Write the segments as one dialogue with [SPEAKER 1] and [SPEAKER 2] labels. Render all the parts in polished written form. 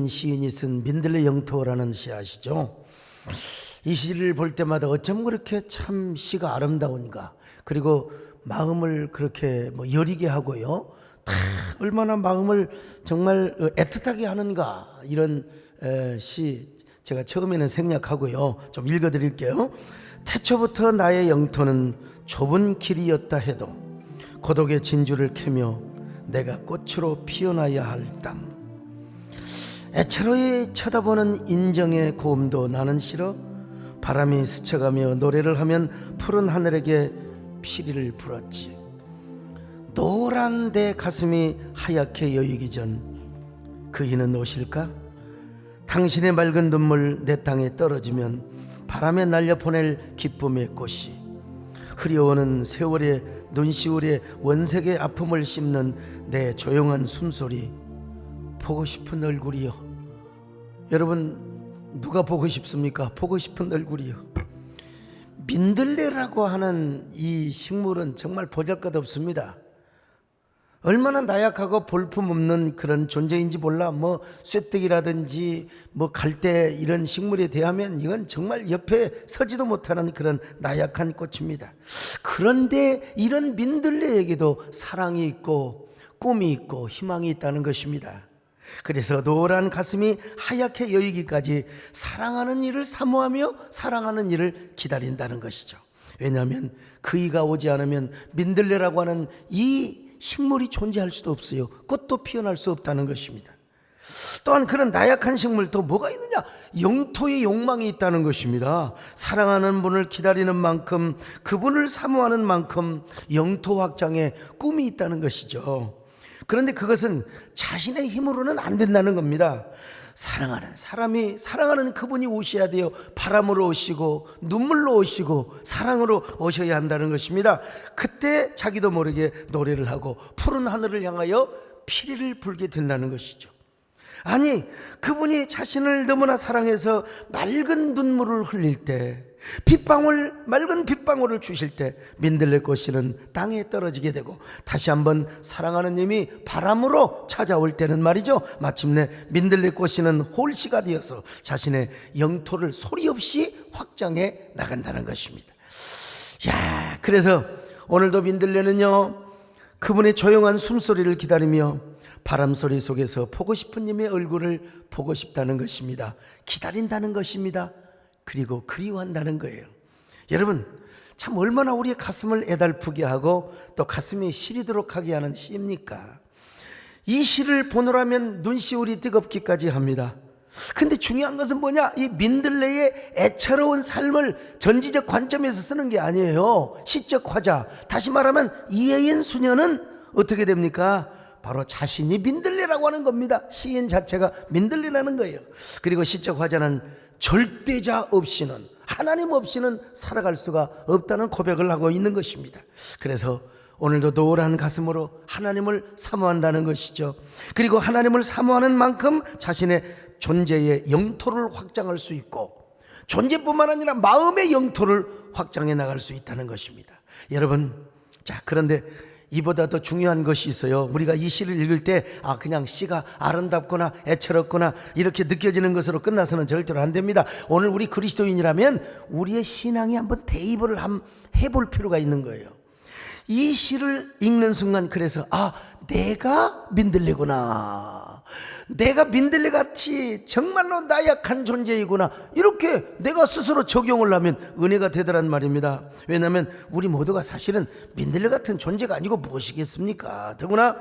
[SPEAKER 1] 김정민 시인이 쓴 민들레 영토라는 시 아시죠? 이 시를 볼 때마다 어쩜 그렇게 참 시가 아름다운가, 그리고 마음을 그렇게 여리게 하고요, 얼마나 마음을 정말 애틋하게 하는가, 이런 시 제가 처음에는 생략하고요, 좀 읽어드릴게요. 태초부터 나의 영토는 좁은 길이었다 해도 고독의 진주를 캐며 내가 꽃으로 피어나야 할 땅. 애처로이 쳐다보는 인정의 고음도 나는 싫어. 바람이 스쳐가며 노래를 하면 푸른 하늘에게 피리를 불었지. 노란 내 가슴이 하얗게 여이기 전 그 이는 오실까? 당신의 맑은 눈물 내 땅에 떨어지면 바람에 날려 보낼 기쁨의 꽃이, 흐려오는 세월의 눈시울에 원색의 아픔을 씹는 내 조용한 숨소리, 보고 싶은 얼굴이요. 여러분, 누가 보고 싶습니까? 보고 싶은 얼굴이요. 민들레라고 하는 이 식물은 정말 보잘것없습니다. 얼마나 나약하고 볼품없는 그런 존재인지 몰라. 쇠뜨기라든지 갈대, 이런 식물에 대하면 이건 정말 옆에 서지도 못하는 그런 나약한 꽃입니다. 그런데 이런 민들레에게도 사랑이 있고 꿈이 있고 희망이 있다는 것입니다. 그래서 노란 가슴이 하얗게 여이기까지 사랑하는 이를 사모하며 사랑하는 이를 기다린다는 것이죠. 왜냐하면 그 이가 오지 않으면 민들레라고 하는 이 식물이 존재할 수도 없어요. 꽃도 피어날 수 없다는 것입니다. 또한 그런 나약한 식물 또 뭐가 있느냐? 영토의 욕망이 있다는 것입니다. 사랑하는 분을 기다리는 만큼, 그분을 사모하는 만큼 영토 확장에 꿈이 있다는 것이죠. 그런데 그것은 자신의 힘으로는 안 된다는 겁니다. 사랑하는 사람이, 사랑하는 그분이 오셔야 돼요. 바람으로 오시고 눈물로 오시고 사랑으로 오셔야 한다는 것입니다. 그때 자기도 모르게 노래를 하고 푸른 하늘을 향하여 피리를 불게 된다는 것이죠. 아니, 그분이 자신을 너무나 사랑해서 맑은 눈물을 흘릴 때, 맑은 빗방울을 주실 때 민들레 꽃이는 땅에 떨어지게 되고, 다시 한번 사랑하는 님이 바람으로 찾아올 때는 말이죠, 마침내 민들레 꽃이는 홀씨가 되어서 자신의 영토를 소리 없이 확장해 나간다는 것입니다. 그래서 오늘도 민들레는요, 그분의 조용한 숨소리를 기다리며 바람소리 속에서 보고 싶은 님의 얼굴을 보고 싶다는 것입니다. 기다린다는 것입니다. 그리고 그리워한다는 거예요. 여러분, 참 얼마나 우리의 가슴을 애달프게 하고 또 가슴이 시리도록 하게 하는 시입니까? 이 시를 보느라면 눈시울이 뜨겁기까지 합니다. 근데 중요한 것은 뭐냐? 이 민들레의 애처로운 삶을 전지적 관점에서 쓰는 게 아니에요. 시적 화자, 다시 말하면 이혜인 수녀는 어떻게 됩니까? 바로 자신이 민들레라고 하는 겁니다. 시인 자체가 민들레라는 거예요. 그리고 시적 화자는 절대자 없이는, 하나님 없이는 살아갈 수가 없다는 고백을 하고 있는 것입니다. 그래서 오늘도 노란 가슴으로 하나님을 사모한다는 것이죠. 그리고 하나님을 사모하는 만큼 자신의 존재의 영토를 확장할 수 있고, 존재뿐만 아니라 마음의 영토를 확장해 나갈 수 있다는 것입니다. 여러분, 그런데 이보다 더 중요한 것이 있어요. 우리가 이 시를 읽을 때 그냥 시가 아름답거나 애처롭거나 이렇게 느껴지는 것으로 끝나서는 절대로 안 됩니다. 오늘 우리 그리스도인이라면 우리의 신앙에 한번 대입을 해볼 필요가 있는 거예요. 이 시를 읽는 순간, 그래서 내가 민들레구나, 내가 민들레같이 정말로 나약한 존재이구나, 이렇게 내가 스스로 적용을 하면 은혜가 되더란 말입니다. 왜냐하면 우리 모두가 사실은 민들레 같은 존재가 아니고 무엇이겠습니까? 더구나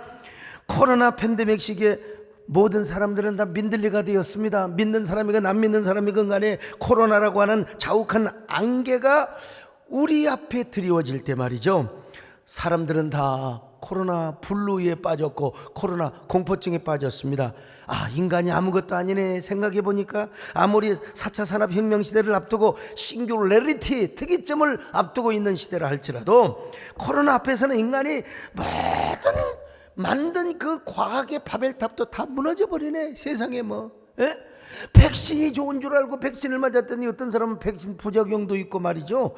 [SPEAKER 1] 코로나 팬데믹 시기에 모든 사람들은 다 민들레가 되었습니다. 믿는 사람이건 안 믿는 사람이건 간에 코로나라고 하는 자욱한 안개가 우리 앞에 드리워질 때 말이죠, 사람들은 다 코로나 블루에 빠졌고 코로나 공포증에 빠졌습니다. 인간이 아무것도 아니네 생각해보니까, 아무리 4차 산업혁명 시대를 앞두고 싱귤레리티, 특이점을 앞두고 있는 시대라 할지라도 코로나 앞에서는 인간이 모든 만든 그 과학의 바벨탑도 다 무너져 버리네. 세상에 백신이 좋은 줄 알고 백신을 맞았더니 어떤 사람은 백신 부작용도 있고 말이죠.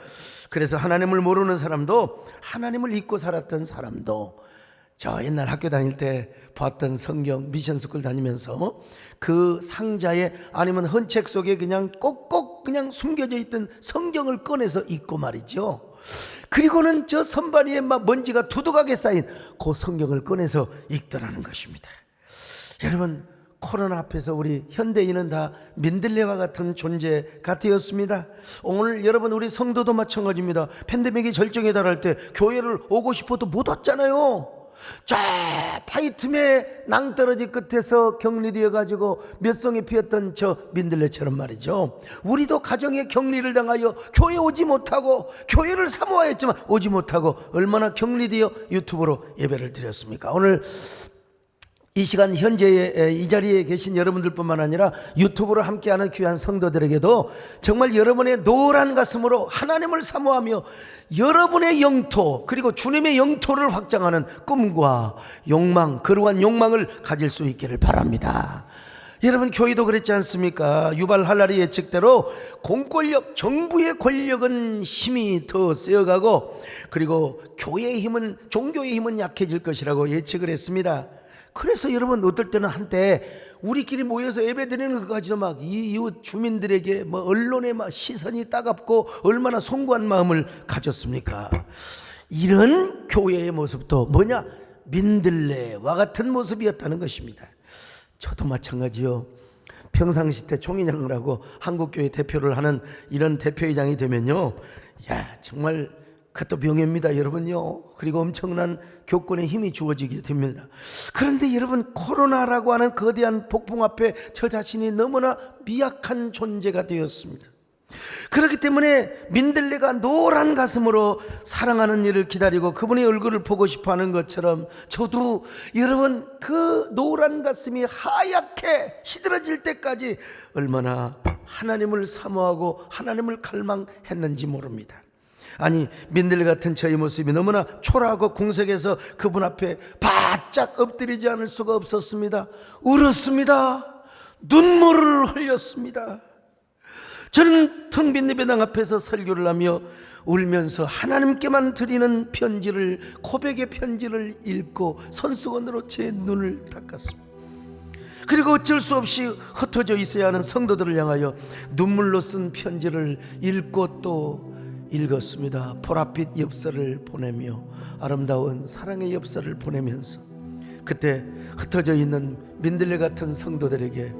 [SPEAKER 1] 그래서 하나님을 모르는 사람도, 하나님을 잊고 살았던 사람도 저 옛날 학교 다닐 때 봤던 성경, 미션스쿨 다니면서 그 상자에 아니면 헌책 속에 그냥 꼭꼭 그냥 숨겨져 있던 성경을 꺼내서 읽고 말이죠. 그리고는 저 선반 위에 막 먼지가 두둑하게 쌓인 그 성경을 꺼내서 읽더라는 것입니다. 여러분, 코로나 앞에서 우리 현대인은 다 민들레와 같은 존재가 되었습니다. 오늘 여러분, 우리 성도도 마찬가지입니다. 팬데믹이 절정에 달할 때 교회를 오고 싶어도 못 왔잖아요. 쫙 파이틈의 낭떠러지 끝에서 격리되어 가지고 몇 송이 피었던 저 민들레처럼 말이죠. 우리도 가정의 격리를 당하여 교회 오지 못하고, 교회를 사모하였지만 오지 못하고 얼마나 격리되어 유튜브로 예배를 드렸습니까? 오늘 이 시간 현재 이 자리에 계신 여러분들뿐만 아니라 유튜브로 함께하는 귀한 성도들에게도 정말 여러분의 노란 가슴으로 하나님을 사모하며 여러분의 영토, 그리고 주님의 영토를 확장하는 꿈과 욕망, 그러한 욕망을 가질 수 있기를 바랍니다. 여러분, 교회도 그랬지 않습니까? 유발 할라리 예측대로 공권력, 정부의 권력은 힘이 더 세어가고, 그리고 교회의 힘은, 종교의 힘은 약해질 것이라고 예측을 했습니다. 그래서 여러분, 어떨 때는 한때 우리끼리 모여서 예배드리는 것 가지고 막 이웃 주민들에게 뭐 언론의 막 시선이 따갑고 얼마나 송구한 마음을 가졌습니까? 이런 교회의 모습도 뭐냐? 민들레와 같은 모습이었다는 것입니다. 저도 마찬가지요. 평상시 때 총회장을 하고 한국교회 대표를 하는 이런 대표회장이 되면요, 야, 정말 그것도 명예입니다, 여러분요. 그리고 엄청난 교권의 힘이 주어지게 됩니다. 그런데 여러분, 코로나라고 하는 거대한 폭풍 앞에 저 자신이 너무나 미약한 존재가 되었습니다. 그렇기 때문에 민들레가 노란 가슴으로 사랑하는 이를 기다리고 그분의 얼굴을 보고 싶어하는 것처럼, 저도 여러분 그 노란 가슴이 하얗게 시들어질 때까지 얼마나 하나님을 사모하고 하나님을 갈망했는지 모릅니다. 아니, 민들레 같은 저의 모습이 너무나 초라하고 궁색해서 그분 앞에 바짝 엎드리지 않을 수가 없었습니다. 울었습니다. 눈물을 흘렸습니다. 저는 텅 빈 예배당 앞에서 설교를 하며 울면서 하나님께만 드리는 편지를, 고백의 편지를 읽고 손수건으로 제 눈을 닦았습니다. 그리고 어쩔 수 없이 흩어져 있어야 하는 성도들을 향하여 눈물로 쓴 편지를 읽고 또 읽었습니다. 보랏빛 엽서를 보내며 아름다운 사랑의 엽서를 보내면서 그때 흩어져 있는 민들레 같은 성도들에게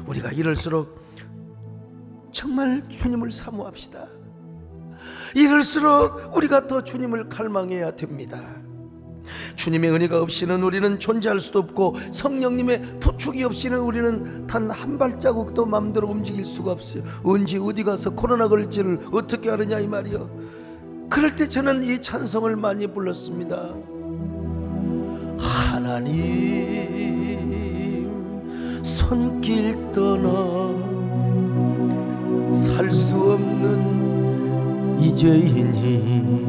[SPEAKER 1] 우리가 이럴수록 정말 주님을 사모합시다. 이럴수록 우리가 더 주님을 갈망해야 됩니다. 주님의 은혜가 없이는 우리는 존재할 수도 없고, 성령님의 부축이 없이는 우리는 단 한 발자국도 마음대로 움직일 수가 없어요. 언제 어디 가서 코로나 걸릴지를 어떻게 아느냐 이 말이요. 그럴 때 저는 이 찬송을 많이 불렀습니다. 하나님 손길 떠나 살 수 없는 이제이니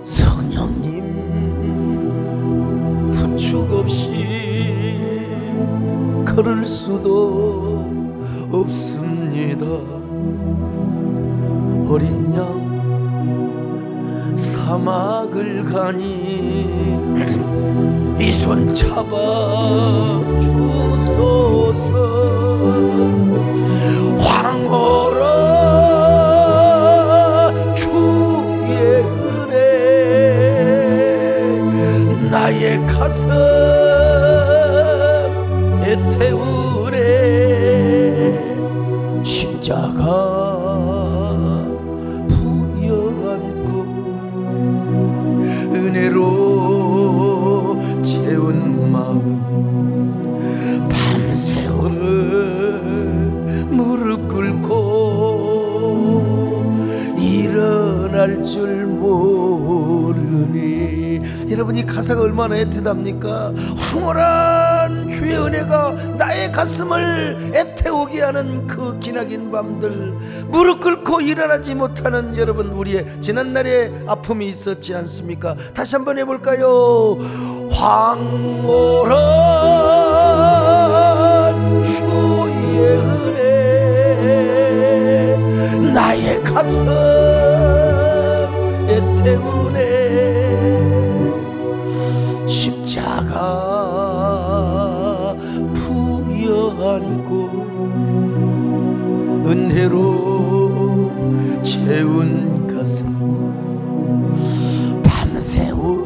[SPEAKER 1] 성령님 부축 없이 걸을 수도 없습니다. 어린 양 사막을 가니 이 손 잡아 주소서. 황홀한 주의 은혜 나의 가슴 애태우네. 십자가 부여안고 은혜로 채운 마음 밤새운 무릎 꿇고 일어날 줄 모르니. 여러분, 이 가사가 얼마나 애틋합니까? 황홀한 주의 은혜가 나의 가슴을 애태우게 하는 그 기나긴 밤들, 무릎 꿇고 일어나지 못하는 여러분, 우리의 지난날의 아픔이 있었지 않습니까? 다시 한번 해볼까요? 황홀한 주의 은혜 나의 가슴 애태우네. 없고 은혜로 채운 가슴 밤새워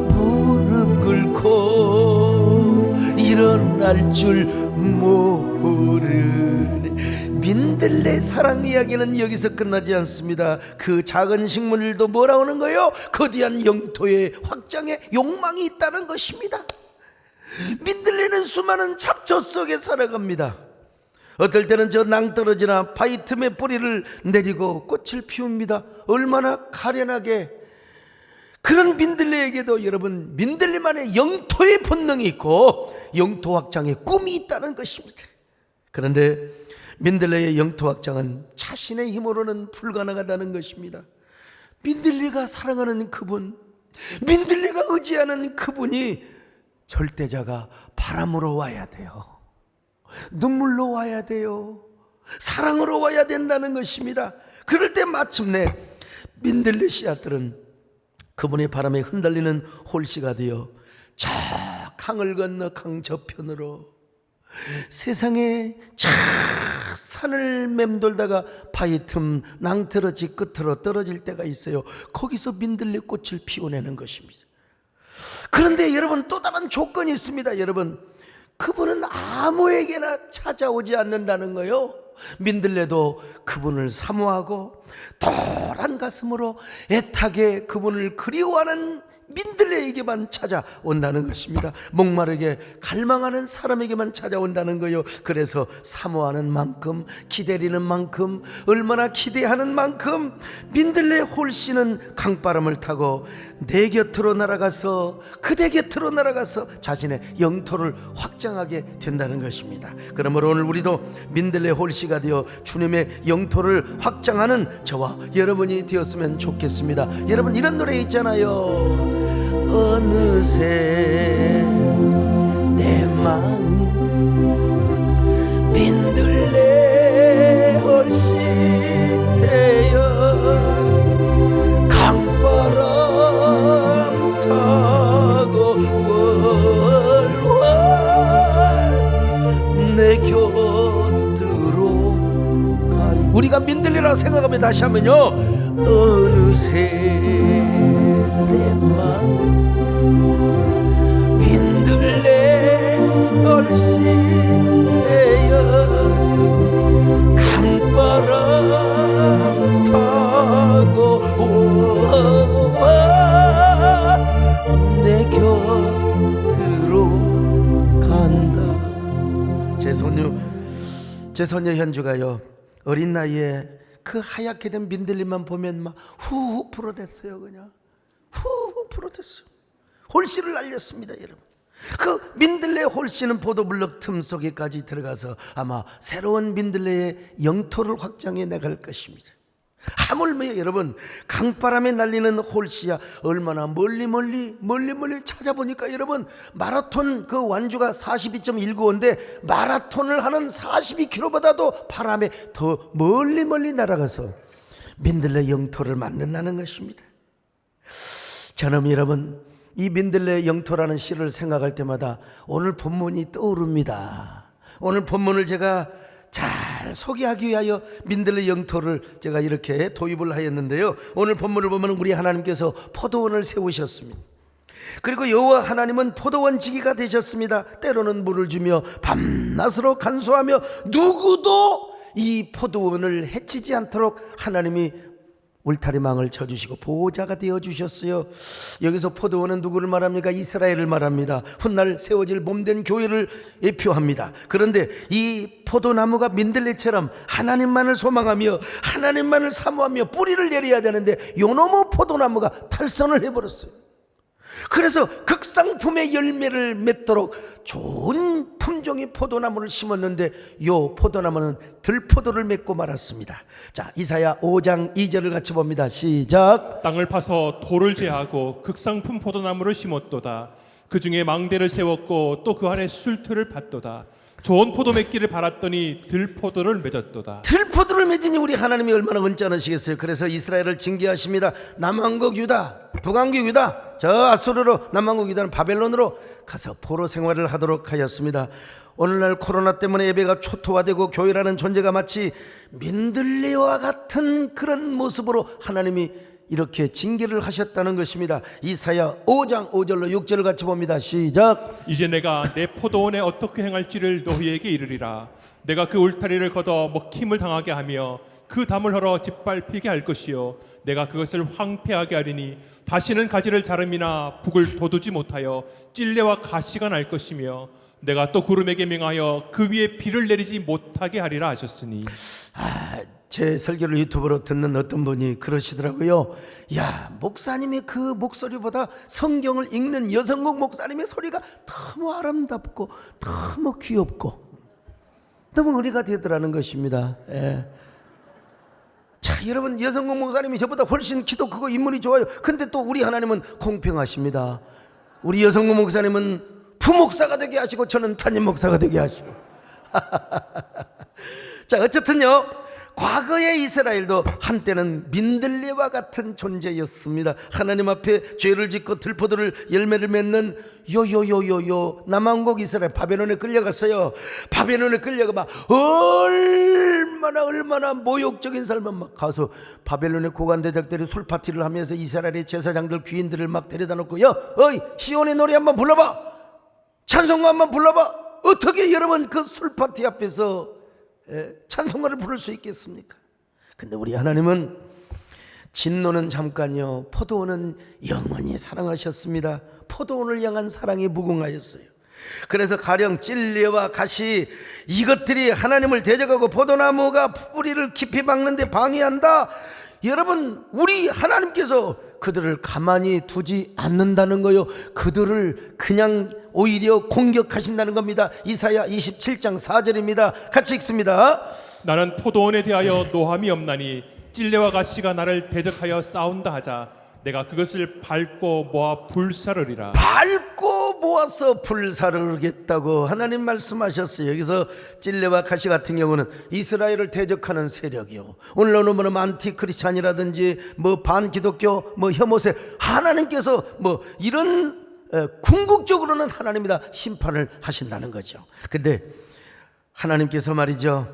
[SPEAKER 1] 무릎 꿇고 일어날 줄 모르네. 민들레 사랑 이야기는 여기서 끝나지 않습니다. 그 작은 식물도 뭐라 하는 거예요? 거대한 영토의 확장에 욕망이 있다는 것입니다. 민들레는 수많은 잡초 속에 살아갑니다. 어떨 때는 저 낭떠러지나 바위 틈에 뿌리를 내리고 꽃을 피웁니다. 얼마나 가련하게. 그런 민들레에게도 여러분, 민들레만의 영토의 본능이 있고 영토 확장의 꿈이 있다는 것입니다. 그런데 민들레의 영토 확장은 자신의 힘으로는 불가능하다는 것입니다. 민들레가 사랑하는 그분, 민들레가 의지하는 그분이 절대자가 바람으로 와야 돼요. 눈물로 와야 돼요. 사랑으로 와야 된다는 것입니다. 그럴 때 마침내 민들레 씨앗들은 그분의 바람에 흔들리는 홀씨가 되어 저 강을 건너 강 저편으로 세상에 저 산을 맴돌다가 바위 틈 낭떠러지 끝으로 떨어질 때가 있어요. 거기서 민들레 꽃을 피워내는 것입니다. 그런데 여러분, 또 다른 조건이 있습니다. 여러분, 그분은 아무에게나 찾아오지 않는다는 거요. 민들레도 그분을 사모하고 덜한 가슴으로 애타게 그분을 그리워하는 민들레에게만 찾아온다는 것입니다. 목마르게 갈망하는 사람에게만 찾아온다는 거요. 그래서 사모하는 만큼, 기다리는 만큼, 얼마나 기대하는 만큼 민들레 홀씨는 강바람을 타고 내 곁으로 날아가서, 그대 곁으로 날아가서 자신의 영토를 확장하게 된다는 것입니다. 그러므로 오늘 우리도 민들레 홀씨가 되어 주님의 영토를 확장하는 저와 여러분이 되었으면 좋겠습니다. 여러분, 이런 노래 있잖아요. 어느새 내 마음 민들레 홀씨 되어 강바람 타고 월월 내 곁으로 간. 우리가 민들레라 생각하면 다시 하면요, 어느새 내 마음 민들레 홀씨 되어 강바람 타고 내 곁으로 간다. 제 손녀 현주가요, 어린 나이에 그 하얗게 된 민들레만 보면 막 후후 불어댔어요. 그냥 후후 불어댔어요. 홀씨를 날렸습니다. 여러분, 그 민들레 홀씨는 보도블럭 틈 속에까지 들어가서 아마 새로운 민들레의 영토를 확장해 나갈 것입니다. 하물며 여러분, 강바람에 날리는 홀씨야 얼마나 멀리 찾아보니까 여러분, 마라톤 그 완주가 42.195인데 마라톤을 하는 42km보다도 바람에 더 멀리 날아가서 민들레 영토를 만든다는 것입니다. 저는 여러분, 이 민들레 영토라는 시를 생각할 때마다 오늘 본문이 떠오릅니다. 오늘 본문을 제가 잘 소개하기 위하여 민들레 영토를 제가 이렇게 도입을 하였는데요, 오늘 본문을 보면 우리 하나님께서 포도원을 세우셨습니다. 그리고 여호와 하나님은 포도원 지기가 되셨습니다. 때로는 물을 주며 밤낮으로 간수하며 누구도 이 포도원을 해치지 않도록 하나님이 울타리망을 쳐주시고 보호자가 되어주셨어요. 여기서 포도원은 누구를 말합니까? 이스라엘을 말합니다. 훗날 세워질 몸된 교회를 예표합니다. 그런데 이 포도나무가 민들레처럼 하나님만을 소망하며 하나님만을 사모하며 뿌리를 내려야 되는데 요놈의 포도나무가 탈선을 해버렸어요. 그래서 극상품의 열매를 맺도록 좋은 품종의 포도나무를 심었는데 요 포도나무는 들포도를 맺고 말았습니다. 자, 이사야 5장 2절을 같이 봅니다. 시작.
[SPEAKER 2] 땅을 파서 돌을 제하고 극상품 포도나무를 심었도다. 그 중에 망대를 세웠고 또 그 안에 술틀을 팠도다. 좋은 포도 맺기를 바랐더니 들포도를 맺었도다.
[SPEAKER 1] 들포도를 맺으니 우리 하나님이 얼마나 언짢으시겠어요. 그래서 이스라엘을 징계하십니다. 남왕국 유다, 북왕국 유다, 저 아수르로, 남왕국 유다는 바벨론으로 가서 포로 생활을 하도록 하였습니다. 오늘날 코로나 때문에 예배가 초토화되고 교회라는 존재가 마치 민들레와 같은 그런 모습으로 하나님이 이렇게 징계를 하셨다는 것입니다. 이사야 5장 5절로 6절을 같이 봅니다. 시작.
[SPEAKER 2] 이제 내가 내 포도원에 어떻게 행할지를 너희에게 이르리라. 내가 그 울타리를 걷어 먹힘을 당하게 하며 그 담을 헐어 짓밟히게 할 것이요 내가 그것을 황폐하게 하리니 다시는 가지를 자름이나 북을 돋우지 못하여 찔레와 가시가 날 것이며 내가 또 구름에게 명하여 그 위에 비를 내리지 못하게 하리라 하셨으니.
[SPEAKER 1] 제 설교를 유튜브로 듣는 어떤 분이 그러시더라고요. 야, 목사님의 그 목소리보다 성경을 읽는 여성국 목사님의 소리가 너무 아름답고 너무 귀엽고 너무 의리가 되더라는 것입니다. 예. 자, 여러분, 여성국 목사님이 저보다 훨씬 키도 크고 인물이 좋아요. 근데 또 우리 하나님은 공평하십니다. 우리 여성국 목사님은 부목사가 되게 하시고 저는 담임 목사가 되게 하시고 자, 어쨌든요, 과거의 이스라엘도 한때는 민들레와 같은 존재였습니다. 하나님 앞에 죄를 짓고 들포도를 열매를 맺는 요요요요요 남왕국 이스라엘 바벨론에 끌려갔어요. 바벨론에 끌려가 막 얼마나 모욕적인 삶을 막 가서 바벨론의 고관대적들이 술 파티를 하면서 이스라엘의 제사장들 귀인들을 막 데려다 놓고 어이 시온의 노래 한번 불러봐, 찬송가 한번 불러봐. 어떻게 여러분 그 술 파티 앞에서 찬송가를 부를 수 있겠습니까? 근데 우리 하나님은 진노는 잠깐이요 포도원은 영원히 사랑하셨습니다. 포도원을 향한 사랑이 무궁하였어요. 그래서 가령 찔레와 가시 이것들이 하나님을 대적하고 포도나무가 뿌리를 깊이 박는데 방해한다. 여러분, 우리 하나님께서 그들을 가만히 두지 않는다는 거요. 그들을 그냥 오히려 공격하신다는 겁니다. 이사야 27장 4절입니다. 같이 읽습니다.
[SPEAKER 2] 나는 포도원에 대하여 노함이 없나니 찔레와 가시가 나를 대적하여 싸운다 하자 내가 그것을 밟고 모아 불사르리라.
[SPEAKER 1] 밟고 모아서 불사르겠다고 하나님 말씀하셨어요. 여기서 찔레와 가시 같은 경우는 이스라엘을 대적하는 세력이요, 오늘날 보면 안티크리스찬이라든지 뭐 반기독교 뭐 혐오세, 하나님께서 뭐 이런 궁극적으로는 하나님이 다 심판을 하신다는 거죠. 근데 하나님께서 말이죠,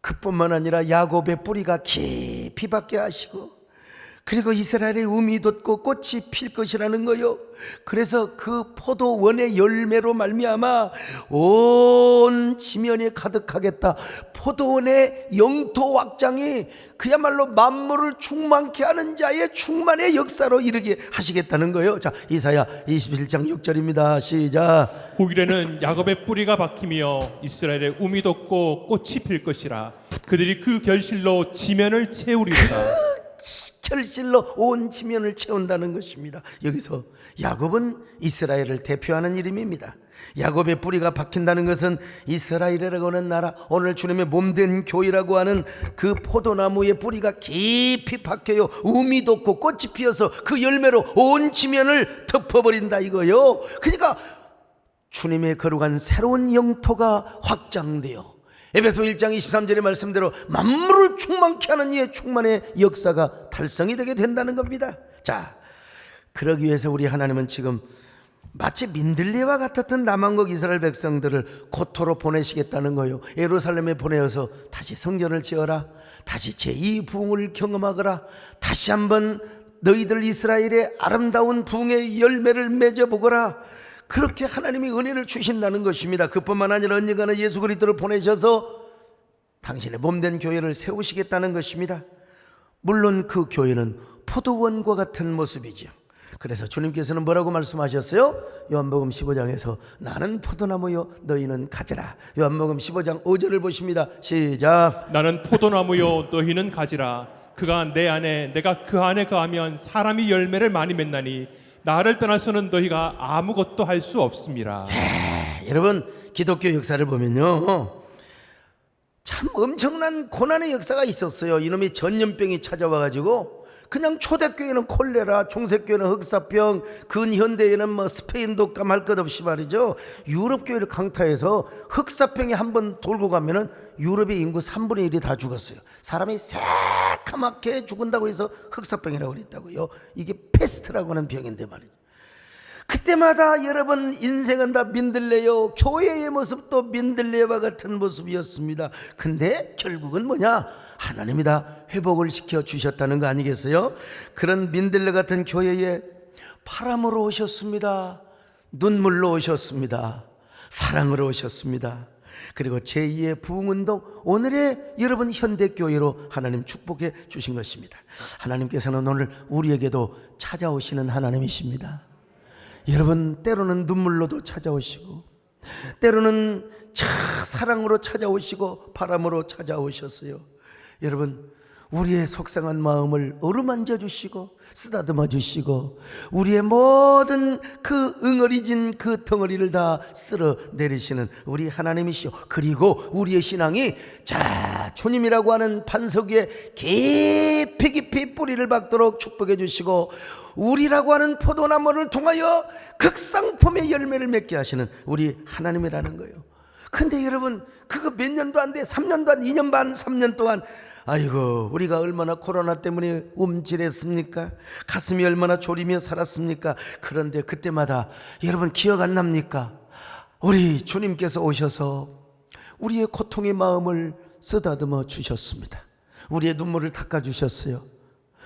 [SPEAKER 1] 그뿐만 아니라 야곱의 뿌리가 깊이 박게 하시고 그리고 이스라엘의 움이 돋고 꽃이 필 것이라는 거요. 그래서 그 포도원의 열매로 말미암아 온 지면에 가득하겠다. 포도원의 영토 확장이 그야말로 만물을 충만케 하는 자의 충만의 역사로 이르게 하시겠다는 거예요. 자, 이사야 27장 6절입니다. 시작.
[SPEAKER 2] 후일에는 야곱의 뿌리가 박히며 이스라엘의 움이 돋고 꽃이 필 것이라. 그들이 그 결실로 지면을 채우리로다.
[SPEAKER 1] 결실로 온 지면을 채운다는 것입니다. 여기서 야곱은 이스라엘을 대표하는 이름입니다. 야곱의 뿌리가 박힌다는 것은 이스라엘이라고 하는 나라, 오늘 주님의 몸된 교회라고 하는 그 포도나무의 뿌리가 깊이 박혀요. 움이 돋고 꽃이 피어서 그 열매로 온 지면을 덮어버린다 이거요. 그러니까 주님의 거룩한 새로운 영토가 확장되어 에베소 1장 23절의 말씀대로 만물을 충만케 하는 이의 충만의 역사가 달성이 되게 된다는 겁니다. 자, 그러기 위해서 우리 하나님은 지금 마치 민들레와 같았던 남왕국 이스라엘 백성들을 고토로 보내시겠다는 거예요. 예루살렘에 보내어서 다시 성전을 지어라, 다시 제2 부흥을 경험하거라, 다시 한번 너희들 이스라엘의 아름다운 부흥의 열매를 맺어보거라. 그렇게 하나님이 은혜를 주신다는 것입니다. 그뿐만 아니라 언젠가는 예수 그리스도를 보내셔서 당신의 몸된 교회를 세우시겠다는 것입니다. 물론 그 교회는 포도원과 같은 모습이죠. 그래서 주님께서는 뭐라고 말씀하셨어요? 요한복음 15장에서 나는 포도나무요 너희는 가지라. 요한복음 15장 5절을 보십니다. 시작.
[SPEAKER 2] 나는 포도나무요 너희는 가지라. 그가 내 안에 내가 그 안에 거하면 사람이 열매를 많이 맺나니 나를 떠나서는 너희가 아무것도 할 수 없습니다.
[SPEAKER 1] 여러분, 기독교 역사를 보면요 참 엄청난 고난의 역사가 있었어요. 이놈이 전염병이 찾아와가지고 그냥 초대교회는 콜레라, 중세교회는 흑사병, 근현대에는 뭐 스페인 독감 할 것 없이 말이죠. 유럽교회를 강타해서 흑사병이 한번 돌고 가면은 유럽의 인구 3분의 1이 다 죽었어요. 사람이 새카맣게 죽은다고 해서 흑사병이라고 그랬다고요. 이게 페스트라고 하는 병인데 말이죠. 그때마다 여러분 인생은 다 민들레요. 교회의 모습도 민들레와 같은 모습이었습니다. 근데 결국은 뭐냐? 하나님이 다 회복을 시켜 주셨다는 거 아니겠어요? 그런 민들레 같은 교회에 바람으로 오셨습니다. 눈물로 오셨습니다. 사랑으로 오셨습니다. 그리고 제2의 부흥운동, 오늘의 여러분 현대교회로 하나님 축복해 주신 것입니다. 하나님께서는 오늘 우리에게도 찾아오시는 하나님이십니다. 여러분, 때로는 눈물로도 찾아오시고, 때로는 사랑으로 찾아오시고, 바람으로 찾아오셨어요. 여러분, 우리의 속상한 마음을 어루만져 주시고 쓰다듬어 주시고 우리의 모든 그 응어리진 그 덩어리를 다 쓸어 내리시는 우리 하나님이시오. 그리고 우리의 신앙이 주님이라고 하는 반석 위에 깊이 깊이 뿌리를 박도록 축복해 주시고 우리라고 하는 포도나무를 통하여 극상품의 열매를 맺게 하시는 우리 하나님이라는 거예요. 근데 여러분, 그거 몇 년도 안 돼, 3년도 안 돼, 2년 반, 3년 동안 아이고, 우리가 얼마나 코로나 때문에 움찔했습니까? 가슴이 얼마나 졸이며 살았습니까? 그런데 그때마다 여러분 기억 안 납니까? 우리 주님께서 오셔서 우리의 고통의 마음을 쓰다듬어 주셨습니다. 우리의 눈물을 닦아 주셨어요.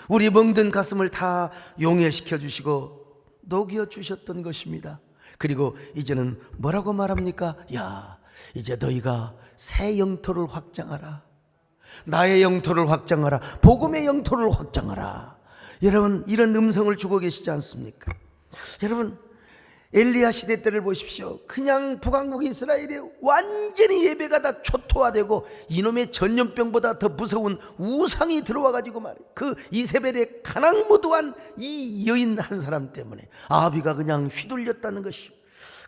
[SPEAKER 1] 우리 멍든 가슴을 다 용해시켜 주시고 녹여 주셨던 것입니다. 그리고 이제는 뭐라고 말합니까? 야, 이제 너희가 새 영토를 확장하라. 나의 영토를 확장하라. 복음의 영토를 확장하라. 여러분, 이런 음성을 주고 계시지 않습니까? 여러분, 엘리야 시대 때를 보십시오. 그냥 북왕국 이스라엘에 완전히 예배가 다 초토화되고 이놈의 전염병보다 더 무서운 우상이 들어와가지고 말이에요. 그 이세벨의 가난무도한 이 여인 한 사람 때문에 아비가 그냥 휘둘렸다는 것이요.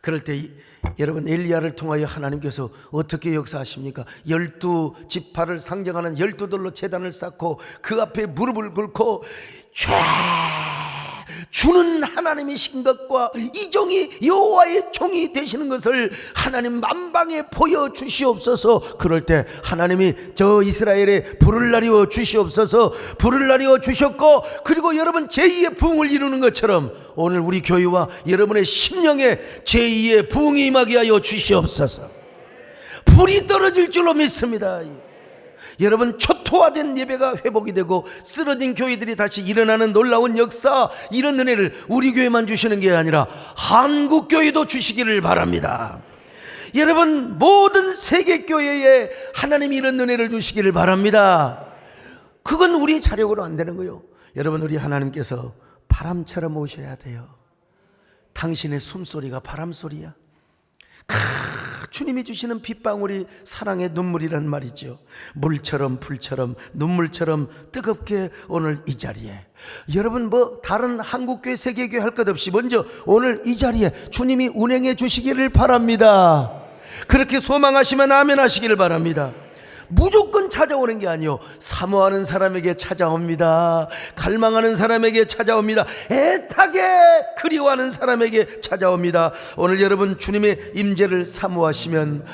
[SPEAKER 1] 그럴 때 여러분, 엘리야를 통하여 하나님께서 어떻게 역사하십니까? 12지파를 상징하는 12돌로 제단을 쌓고 그 앞에 무릎을 꿇고 주는 하나님이신 것과 이 종이 여호와의 종이 되시는 것을 하나님 만방에 보여주시옵소서. 그럴 때 하나님이 저 이스라엘에 불을 날리워 주시옵소서. 불을 날리워 주셨고, 그리고 여러분 제2의 부흥을 이루는 것처럼 오늘 우리 교회와 여러분의 심령에 제2의 부흥이 임하게 하여 주시옵소서. 불이 떨어질 줄로 믿습니다. 여러분, 초토화된 예배가 회복이 되고 쓰러진 교회들이 다시 일어나는 놀라운 역사, 이런 은혜를 우리 교회만 주시는 게 아니라 한국 교회도 주시기를 바랍니다. 여러분, 모든 세계 교회에 하나님이 이런 은혜를 주시기를 바랍니다. 그건 우리 자력으로 안 되는 거예요. 여러분, 우리 하나님께서 바람처럼 오셔야 돼요. 당신의 숨소리가 바람소리야. 주님이 주시는 빗방울이 사랑의 눈물이란 말이죠. 물처럼 불처럼 눈물처럼 뜨겁게 오늘 이 자리에 여러분, 뭐 다른 한국교회 세계교회 할 것 없이 먼저 오늘 이 자리에 주님이 운행해 주시기를 바랍니다. 그렇게 소망하시면 아멘 하시기를 바랍니다. 무조건 찾아오는 게 아니요, 사모하는 사람에게 찾아옵니다. 갈망하는 사람에게 찾아옵니다. 애타게 그리워하는 사람에게 찾아옵니다. 오늘 여러분 주님의 임재를 사모하시면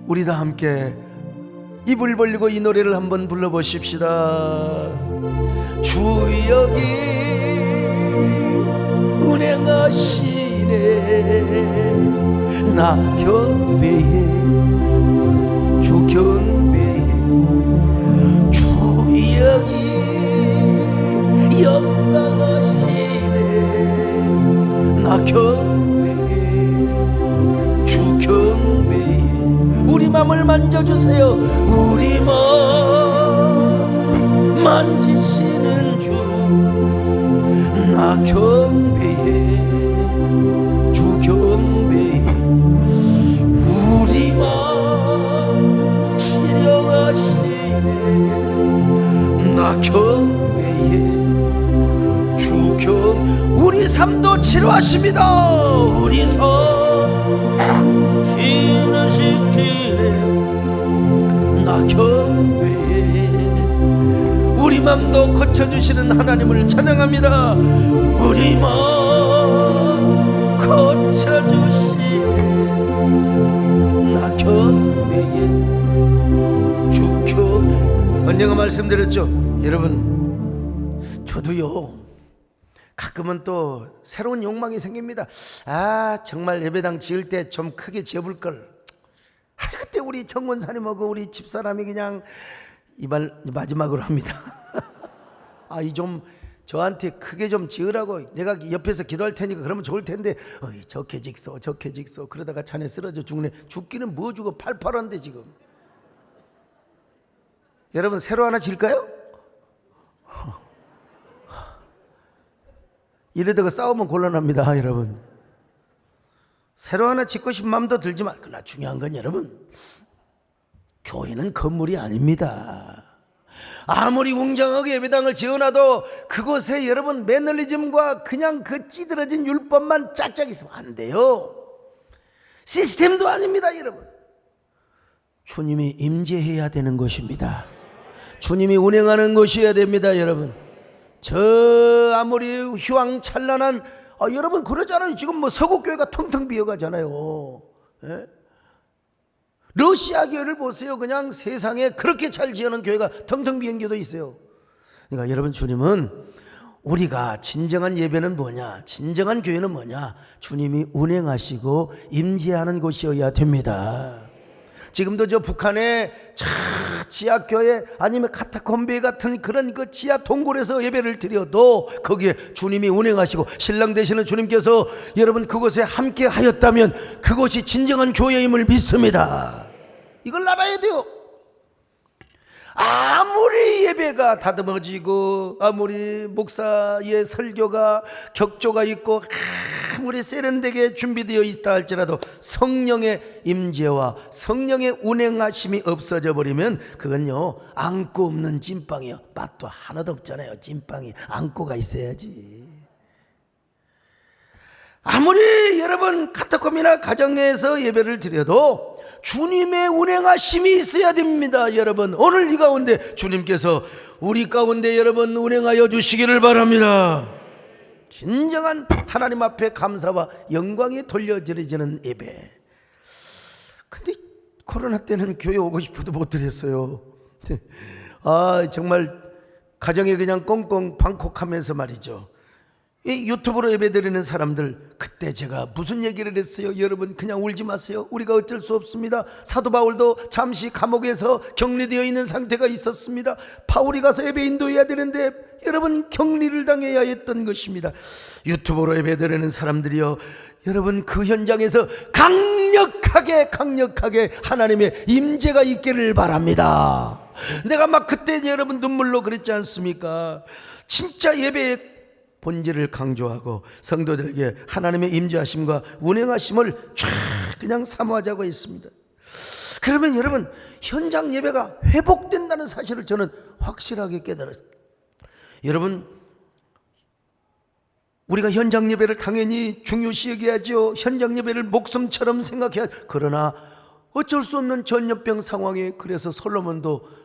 [SPEAKER 1] 우리 다 함께 입을 벌리고 이 노래를 한번 불러보십시다. 주 여기 운행하시네. 나 경배해 주 경배해. 주 여기 역사하시네. 나 경배해 주 경배해. 우리 맘을 만져주세요. 우리 맘 만지시는 주. 나 경배해 주 경배해. 우리 맘 치료하시네. 나 경배해 주 경. 우리 삶도 치료하십니다. 우리 삶 치료시키네. 나 경배해. 우리 맘 맘도 고쳐주시는 하나님을 찬양합니다. 우리 맘 고쳐주시네 나 교회에 주교. 언젠가 말씀드렸죠. 여러분 저도요 가끔은 또 새로운 욕망이 생깁니다. 정말 예배당 지을 때 좀 크게 지어볼걸. 그때 우리 정원사님하고 우리 집사람이 그냥 이 말 마지막으로 합니다. 이 좀 저한테 크게 좀 지으라고 내가 옆에서 기도할 테니까 그러면 좋을 텐데 적게 직소 그러다가 잔에 쓰러져 죽네. 죽기는 뭐 죽어 팔팔한데 지금. 여러분 새로 하나 질까요? 이러다가 싸우면 곤란합니다. 여러분 새로 하나 짓고 싶은 마음도 들지만 그러나 중요한 건 여러분 교회는 건물이 아닙니다. 아무리 웅장하게 예배당을 지어놔도 그곳에 여러분 매너리즘과 그냥 그 찌들어진 율법만 짝짝 있으면 안 돼요. 시스템도 아닙니다. 여러분 주님이 임재해야 되는 것입니다. 주님이 운행하는 것이어야 됩니다. 여러분 저 아무리 휘황찬란한 여러분 그러잖아요. 지금 뭐 서구교회가 텅텅 비어가잖아요. 예? 러시아 교회를 보세요. 그냥 세상에 그렇게 잘 지어놓은 교회가 텅텅 비은 교회도 있어요. 그러니까 여러분 주님은 우리가 진정한 예배는 뭐냐, 진정한 교회는 뭐냐, 주님이 운행하시고 임재하는 곳이어야 됩니다. 지금도 저 북한의 지하교회 아니면 카타콤베 같은 그런 그 지하 동굴에서 예배를 드려도 거기에 주님이 운행하시고 신랑 되시는 주님께서 여러분 그곳에 함께 하였다면 그것이 진정한 교회임을 믿습니다. 이걸 알아야 돼요. 아무리 예배가 다듬어지고 아무리 목사의 설교가 격조가 있고 아무리 세련되게 준비되어 있다 할지라도 성령의 임재와 성령의 운행하심이 없어져 버리면 그건요 안고 없는 찐빵이요. 맛도 하나도 없잖아요. 찐빵이 안고가 있어야지. 아무리 여러분 카타콤이나 가정에서 예배를 드려도 주님의 운행하심이 있어야 됩니다. 여러분 오늘 이 가운데 주님께서 우리 가운데 여러분 운행하여 주시기를 바랍니다. 진정한 하나님 앞에 감사와 영광이 돌려드려지는 예배. 근데 코로나 때는 교회 오고 싶어도 못 드렸어요. 정말 가정에 그냥 꽁꽁 방콕하면서 말이죠. 이 유튜브로 예배드리는 사람들 그때 제가 무슨 얘기를 했어요? 여러분 그냥 울지 마세요. 우리가 어쩔 수 없습니다. 사도 바울도 잠시 감옥에서 격리되어 있는 상태가 있었습니다. 바울이 가서 예배 인도해야 되는데 여러분 격리를 당해야 했던 것입니다. 유튜브로 예배드리는 사람들이요 여러분 그 현장에서 강력하게 하나님의 임재가 있기를 바랍니다. 내가 막 그때 여러분 눈물로 그랬지 않습니까? 진짜 예배의 본질을 강조하고 성도들에게 하나님의 임재하심과 운행하심을 쫙 그냥 사모하자고 했습니다. 그러면 여러분 현장 예배가 회복된다는 사실을 저는 확실하게 깨달았어요. 여러분 우리가 현장 예배를 당연히 중요시 여겨야죠. 현장 예배를 목숨처럼 생각해야. 그러나 어쩔 수 없는 전염병 상황에 그래서 솔로몬도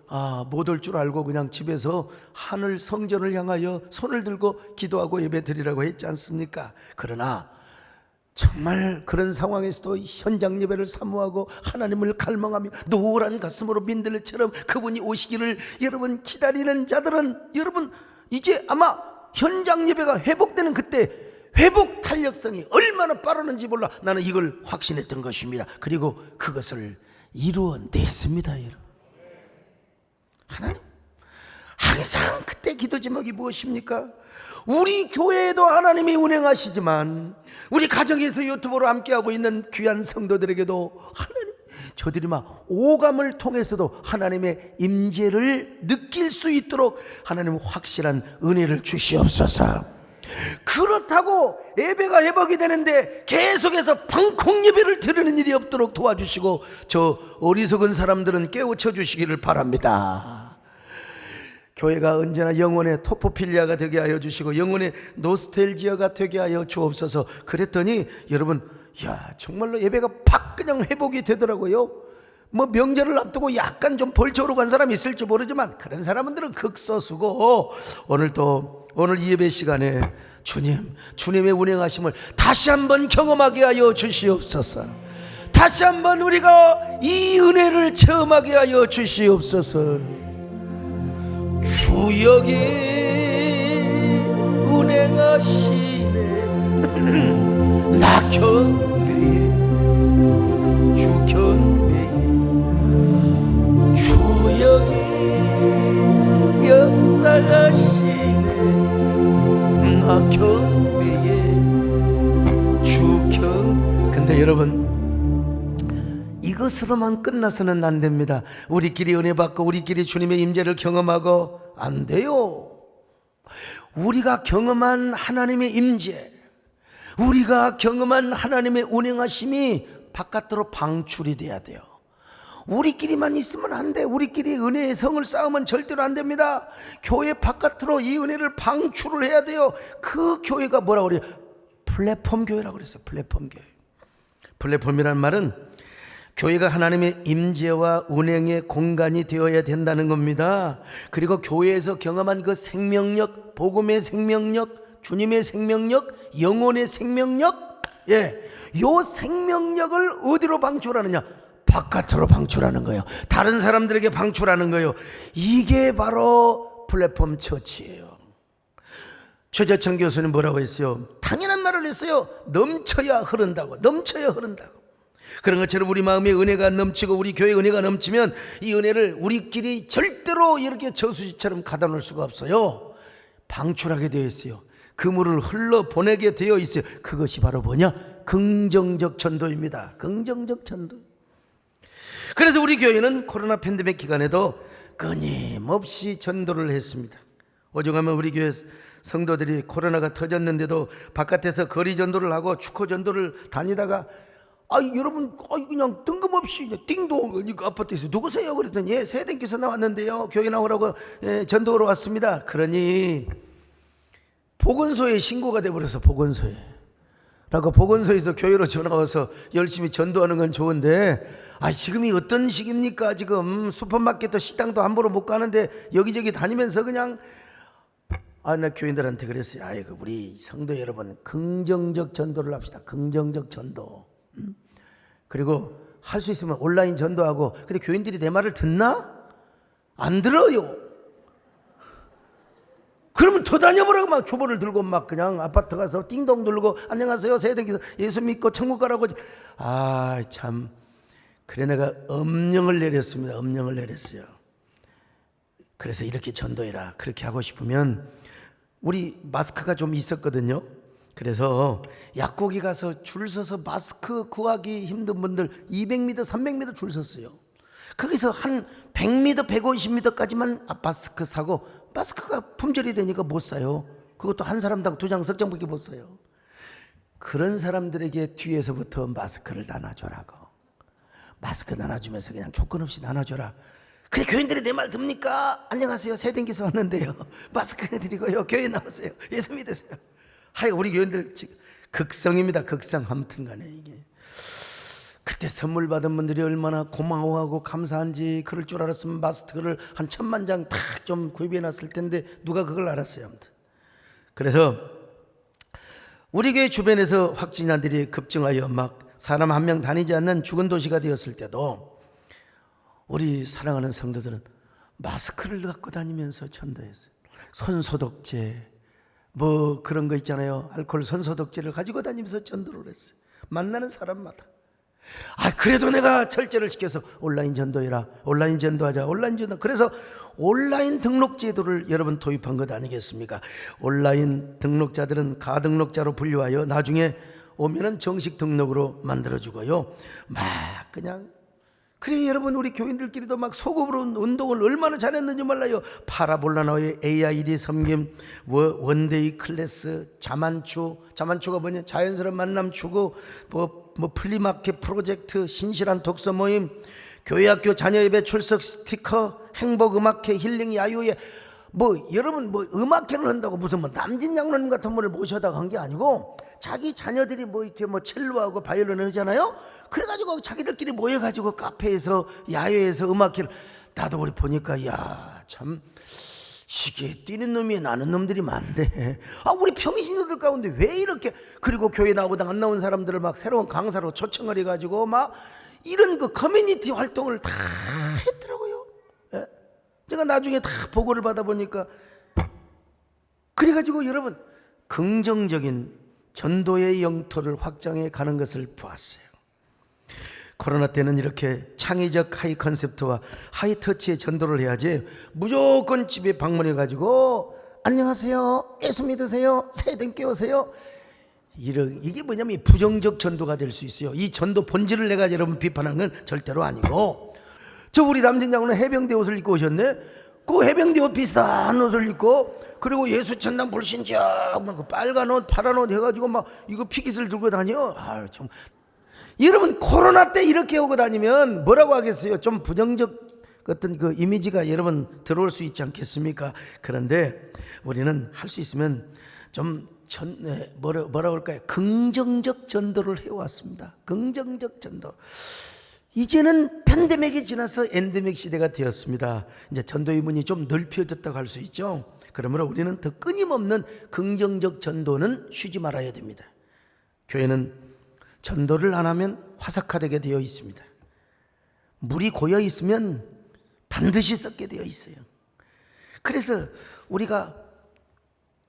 [SPEAKER 1] 못 올 줄 알고 그냥 집에서 하늘 성전을 향하여 손을 들고 기도하고 예배드리라고 했지 않습니까? 그러나 정말 그런 상황에서도 현장 예배를 사모하고 하나님을 갈망하며 노란 가슴으로 민들레처럼 그분이 오시기를 여러분 기다리는 자들은 여러분 이제 아마 현장 예배가 회복되는 그때 회복 탄력성이 얼마나 빠르는지 몰라. 나는 이걸 확신했던 것입니다. 그리고 그것을 이루어냈습니다. 여러분 하나님 항상 그때 기도 제목이 무엇입니까? 우리 교회에도 하나님이 운행하시지만 우리 가정에서 유튜브로 함께하고 있는 귀한 성도들에게도 하나님 저들이 막 오감을 통해서도 하나님의 임재를 느낄 수 있도록 하나님 확실한 은혜를 주시옵소서. 그렇다고 예배가 회복이 되는데 계속해서 방콕 예배를 드리는 일이 없도록 도와주시고 저 어리석은 사람들은 깨우쳐 주시기를 바랍니다. 교회가 언제나 영혼의 토포필리아가 되게 하여 주시고 영혼의 노스텔지아가 되게 하여 주옵소서. 그랬더니 여러분 정말로 예배가 팍 그냥 회복이 되더라고요. 뭐 명절을 앞두고 약간 좀 벌초로 간 사람이 있을지 모르지만 그런 사람들은 극소수고, 오늘 이 예배 시간에 주님의 운행하심을 다시 한번 경험하게 하여 주시옵소서. 다시 한번 우리가 이 은혜를 체험하게 하여 주시옵소서. 주역이 운행하시네 나 경배해 주 경배해 주역이 역사하시네 나 경배해 주 경. 근데 여러분, 이것으로만 끝나서는 안 됩니다. 우리끼리 은혜 받고 우리끼리 주님의 임재를 경험하고 안 돼요. 우리가 경험한 하나님의 임재, 우리가 경험한 하나님의 운행하심이 바깥으로 방출이 돼야 돼요. 우리끼리만 있으면 안 돼. 우리끼리 은혜의 성을 쌓으면 절대로 안 됩니다. 교회 바깥으로 이 은혜를 방출을 해야 돼요. 그 교회가 뭐라고 그래요? 플랫폼 교회라고 그랬어요. 플랫폼 교회. 플랫폼이란 말은 교회가 하나님의 임재와 운행의 공간이 되어야 된다는 겁니다. 그리고 교회에서 경험한 그 생명력, 복음의 생명력, 주님의 생명력, 영혼의 생명력, 요 생명력을 어디로 방출하느냐? 바깥으로 방출하는 거예요. 다른 사람들에게 방출하는 거예요. 이게 바로 플랫폼 처치예요. 최재천 교수는 뭐라고 했어요? 당연한 말을 했어요. 넘쳐야 흐른다고. 넘쳐야 흐른다고. 그런 것처럼 우리 마음에 은혜가 넘치고 우리 교회에 은혜가 넘치면 이 은혜를 우리끼리 절대로 이렇게 저수지처럼 가다 놓을 수가 없어요. 방출하게 되어 있어요. 그 물을 흘러보내게 되어 있어요. 그것이 바로 뭐냐? 긍정적 전도입니다. 긍정적 전도. 그래서 우리 교회는 코로나 팬데믹 기간에도 끊임없이 전도를 했습니다. 오죽하면 우리 교회 성도들이 코로나가 터졌는데도 바깥에서 거리 전도를 하고 축구 전도를 다니다가 여러분 그냥 뜬금없이 띵동 아파트에서 누구세요? 그랬더니 세대께서 나왔는데요. 교회 나오라고 전도하러 왔습니다. 그러니 보건소에 신고가 돼버려서 보건소에. 라고 보건소에서 교회로 전화와서 열심히 전도하는 건 좋은데 지금이 어떤 시기입니까? 지금 슈퍼마켓도 식당도 함부로 못 가는데 여기저기 다니면서 그냥 나 교인들한테 그랬어요. 우리 성도 여러분 긍정적 전도를 합시다. 긍정적 전도. 그리고 할 수 있으면 온라인 전도하고. 근데 교인들이 내 말을 듣나? 안 들어요. 그러면 더 다녀보라고 막 주보를 들고 막 그냥 아파트 가서 띵동 누르고 안녕하세요 세대께서 예수 믿고 천국 가라고. 참. 그래 내가 엄령을 내렸습니다. 엄령을 내렸어요. 그래서 이렇게 전도해라. 그렇게 하고 싶으면 우리 마스크가 좀 있었거든요. 그래서 약국에 가서 줄 서서 마스크 구하기 힘든 분들 200m, 300m 줄 섰어요. 거기서 한 100m, 150m까지만 마스크 사고 마스크가 품절이 되니까 못 사요. 그것도 한 사람당 2장, 3장밖에 못 사요. 그런 사람들에게 뒤에서부터 마스크를 나눠줘라고. 마스크 나눠주면서 그냥 조건 없이 나눠줘라. 그래 교인들이 내 말 듭니까? 안녕하세요 세대께서 왔는데요. 마스크 해드리고요. 교회 나오세요. 예수 믿으세요. 우리 교인들 극성입니다. 극성. 아무튼 간에 이게 그때 선물 받은 분들이 얼마나 고마워하고 감사한지. 그럴 줄 알았으면 마스크를 한 1000만 장 딱 좀 구입해 놨을 텐데 누가 그걸 알았어요. 아무튼 그래서 우리 교회 주변에서 확진자들이 급증하여 막 사람 한 명 다니지 않는 죽은 도시가 되었을 때도 우리 사랑하는 성도들은 마스크를 갖고 다니면서 전도했어요. 손소독제 뭐 그런 거 있잖아요. 알코올 손소독제를 가지고 다니면서 전도를 했어요. 만나는 사람마다. 그래도 내가 철저를 시켜서 온라인 전도해라. 온라인 전도하자. 온라인 전도. 그래서 온라인 등록 제도를 여러분 도입한 것 아니겠습니까? 온라인 등록자들은 가등록자로 분류하여 나중에 오면은 정식 등록으로 만들어주고요. 막 그냥 그래 여러분 우리 교인들끼리도 막 소급으로 운동을 얼마나 잘했는지 몰라요. 파라볼라노의 AID 섬김, 원데이 클래스, 자만추가 뭐냐? 자연스러운 만남 추구, 뭐 플리마켓 프로젝트, 신실한 독서 모임, 교회학교 자녀 예배 출석 스티커, 행복 음악회, 힐링 야유회. 여러분 음악회를 한다고 무슨 남진 장로님 같은 분을 모셔다가 한 게 아니고 자기 자녀들이 이렇게 첼로하고 바이올린을 하잖아요. 그래가지고 자기들끼리 모여가지고 카페에서 야외에서 음악회를, 나도 우리 보니까 야 참 시기에 뛰는 놈이 나는 놈들이 많네. 우리 평신도들 가운데 왜 이렇게, 그리고 교회 나오다 안 나온 사람들을 막 새로운 강사로 초청을 해가지고 막 이런 그 커뮤니티 활동을 다 했더라고요. 예? 제가 나중에 다 보고를 받아보니까, 그래가지고 여러분 긍정적인 전도의 영토를 확장해 가는 것을 보았어요. 코로나 때는 이렇게 창의적 하이 컨셉트와 하이 터치의 전도를 해야지, 무조건 집에 방문해 가지고 안녕하세요, 예수 믿으세요, 새해된 깨우세요, 이게 뭐냐면 부정적 전도가 될 수 있어요. 이 전도 본질을 내가 여러분 비판한 건 절대로 아니고, 저 우리 남진 장로는 해병대 옷을 입고 오셨네. 그 해병대 옷 비싼 옷을 입고, 그리고 예수 천당 불신자 그 빨간 옷 파란 옷 해가지고 막 이거 피깃을 들고 다녀. 참. 여러분 코로나 때 이렇게 오고 다니면 뭐라고 하겠어요? 좀 부정적 어떤 그 이미지가 여러분 들어올 수 있지 않겠습니까? 그런데 우리는 할 수 있으면 좀 뭐라고 할까요? 긍정적 전도를 해왔습니다. 긍정적 전도. 이제는 팬데믹이 지나서 엔데믹 시대가 되었습니다. 이제 전도의 문이 좀 넓혀졌다고 할 수 있죠. 그러므로 우리는 더 끊임없는 긍정적 전도는 쉬지 말아야 됩니다. 교회는 전도를 안 하면 화석화되게 되어 있습니다. 물이 고여 있으면 반드시 썩게 되어 있어요. 그래서 우리가